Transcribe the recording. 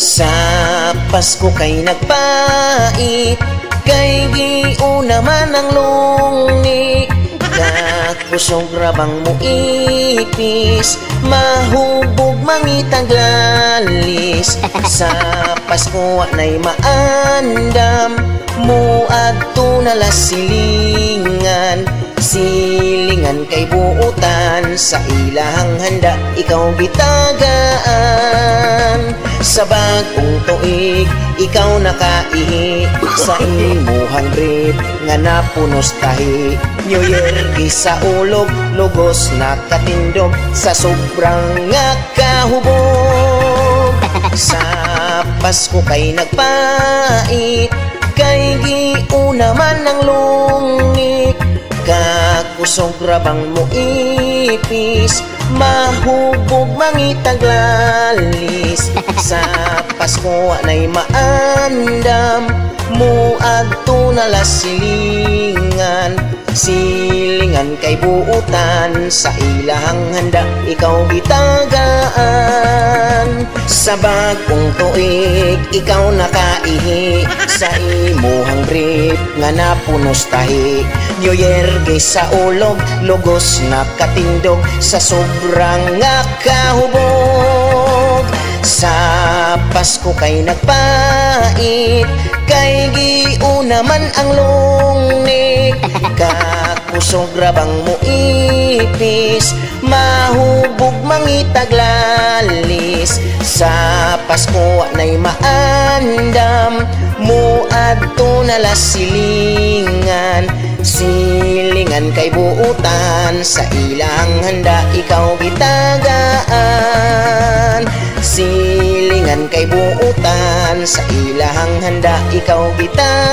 Sa Pasko kay nagpait, kay giuna man ang lungnik. Kakusog rabang mo ipis, mahubog mangitaglalis. Sa Pasko na'y maandam, muadto na lasilingan. Silingan kay buutan, sa ilahang handa ikaw gitagaan. Sa bagong tuig ikaw nakaihi, sa imuhang brief nga napunos tahi. New Year sa ulog, lugos nakatindog, sa sobrang nga kahubog. Sa Pasko kay nagpait, kay giuna man ang lungnik. Kakusog rabang mo ipis, mahubog mangitaglalis. Sa Pasko na'y maandam, muadto na lasilingan. Silingan kay buutan, sa ilahang handa ikaw gitagaan. Sa bagong tuig ikaw nakaihi, sa imuhang brief nga napunos tahi. New Year sa ulog, lugos nakatindog, sa sobrang nga kahubog. Sa Pasko kay nagpait, kay giuna man ang lungnik. Kakusog rabang mo ipis, mahubog mangitaglalis. Sa Pasko na'y maandam, muadto na lasilingan. Silingan kay buutan, sa ilang handa ikaw gitagaan. Silingan kay buutan, sa ilahang handa ikaw gitagaan.